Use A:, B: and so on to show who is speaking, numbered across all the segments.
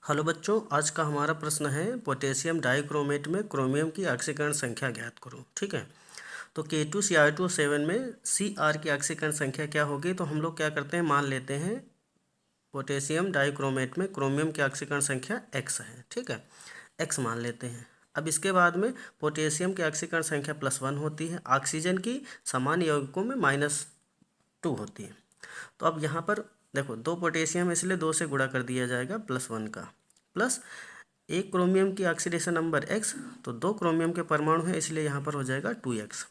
A: Hello बच्चों, आज का हमारा प्रश्न है पोटेशियम डाइक्रोमेट में क्रोमियम की ऑक्सीकरण संख्या ज्ञात करो। ठीक है, तो K2Cr2O7 में Cr की ऑक्सीकरण संख्या क्या होगी। तो हम लोग क्या करते हैं, मान लेते हैं पोटेशियम डाइक्रोमेट में क्रोमियम की ऑक्सीकरण संख्या x है। ठीक है, x मान लेते हैं। अब इसके बाद में पोटेशियम की ऑक्सीकरण संख्या +1 होती है, ऑक्सीजन की समान यौगिकों में -2 होती है। तो अब यहाँ पर देखो, 2 पोटेशियम इसलिए 2 से गुणा कर दिया जाएगा +1 का, प्लस एक क्रोमियम की ऑक्सीडेशन नंबर x, तो 2 क्रोमियम के परमाणु हैं इसलिए यहाँ पर हो जाएगा 2x।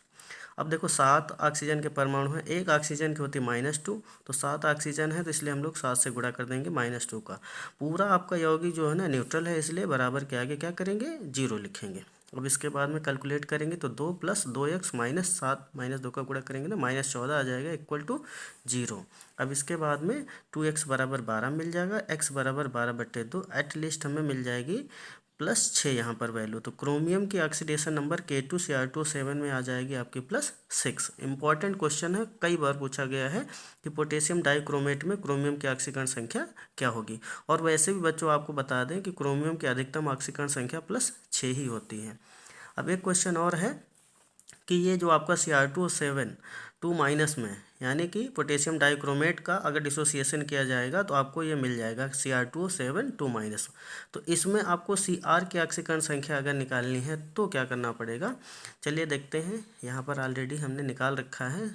A: अब देखो 7 ऑक्सीजन के परमाणु हैं, एक ऑक्सीजन की होती है -2, तो 7 ऑक्सीजन है तो इसलिए हम लोग 7 से गुणा कर देंगे -2 का। पूरा आपका यौगिक जो है ना न्यूट्रल है, इसलिए बराबर के आगे क्या करेंगे, 0 लिखेंगे। अब इसके बाद में कैलकुलेट करेंगे तो 2 + 2x -7 -2 का गुणा करेंगे ना -14 आ जाएगा इक्वल टू 0। अब इसके बाद में 2x बराबर 12 मिल जाएगा, x बराबर 12/2 एटलीस्ट हमें मिल जाएगी +6 यहाँ पर वैल्यू। तो क्रोमियम की ऑक्सीडेशन नंबर K2Cr2O7 में आ जाएगी आपकी +6। इंपॉर्टेंट क्वेश्चन है, कई बार पूछा गया है कि पोटेशियम डाइक्रोमेट में क्रोमियम की ऑक्सीकरण संख्या क्या होगी। और वैसे भी बच्चों आपको बता दें कि क्रोमियम की अधिकतम ऑक्सीकरण संख्या +6 ही होती है। अब एक क्वेश्चन और है कि ये जो आपका Cr2O7 2- में, यानी कि पोटेशियम डाइक्रोमेट का अगर डिसोसिएशन किया जाएगा तो आपको ये मिल जाएगा Cr2O7 2-। तो इसमें आपको Cr की ऑक्सीकरण संख्या अगर निकालनी है तो क्या करना पड़ेगा, चलिए देखते हैं। यहाँ पर ऑलरेडी हमने निकाल रखा है।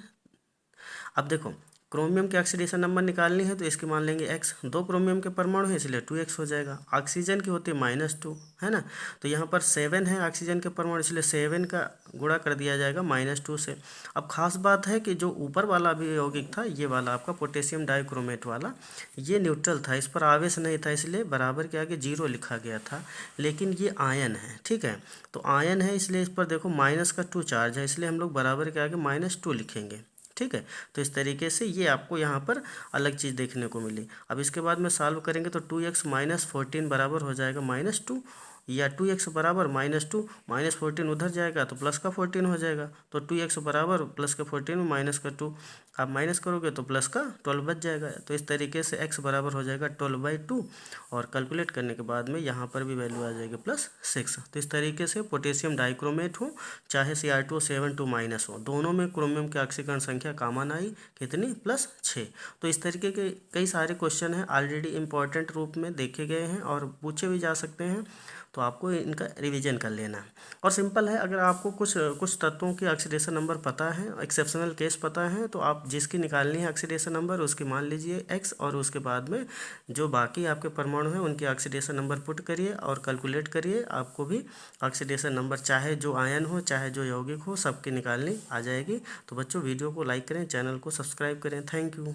A: अब देखो, क्रोमियम की ऑक्सीडेशन नंबर निकालनी है तो इसकी मान लेंगे x, 2 क्रोमियम के परमाणु है इसलिए 2x हो जाएगा। ऑक्सीजन की होती है -2, है ना, तो यहाँ पर 7 है ऑक्सीजन के परमाणु इसलिए 7 का गुणा कर दिया जाएगा -2 से। अब खास बात है कि जो ऊपर वाला भी यौगिक था, ये वाला आपका पोटेशियम डाइक्रोमेट वाला, ये न्यूट्रल था, इस पर आवेश नहीं था इसलिए बराबर के आगे 0 लिखा गया था। लेकिन ये आयन है, ठीक है, तो आयन है इसलिए इस पर देखो -2 चार्ज है, इसलिए हम लोग बराबर के आगे -2 लिखेंगे। ठीक है, तो इस तरीके से ये आपको यहाँ पर अलग चीज़ देखने को मिली। अब इसके बाद में सॉल्व करेंगे तो 2x - 14 बराबर हो जाएगा -2, या 2x बराबर -2 -14 उधर जाएगा तो प्लस का 14 हो जाएगा। तो 2x बराबर प्लस का 14 में माइनस का 2, आप माइनस करोगे तो प्लस का 12 बच जाएगा। तो इस तरीके से x बराबर हो जाएगा 12/2, और कैलकुलेट करने के बाद में यहाँ पर भी वैल्यू आ जाएगी +6। तो इस तरीके से पोटेशियम डाइक्रोमेट हो चाहे Cr2O7 2- हो, दोनों में क्रोमियम की ऑक्सीकरण संख्या कॉमन आई, कितनी, +6। तो इस तरीके के कई सारे क्वेश्चन हैं, ऑलरेडी इंपॉर्टेंट रूप में देखे गए हैं और पूछे भी जा सकते हैं, तो आपको इनका रिवीजन कर लेना है। और सिंपल है, अगर आपको कुछ तत्वों की ऑक्सीडेशन नंबर पता है, एक्सेप्शनल केस पता है, तो आप जिसकी निकालनी है ऑक्सीडेशन नंबर उसकी मान लीजिए x, और उसके बाद में जो बाकी आपके परमाणु हैं उनकी ऑक्सीडेशन नंबर पुट करिए और कैलकुलेट करिए, आपको भी ऑक्सीडेशन नंबर चाहे जो आयन हो चाहे जो यौगिक हो सबकी निकालनी आ जाएगी। तो बच्चों वीडियो को लाइक करें, चैनल को सब्सक्राइब करें। Thank you.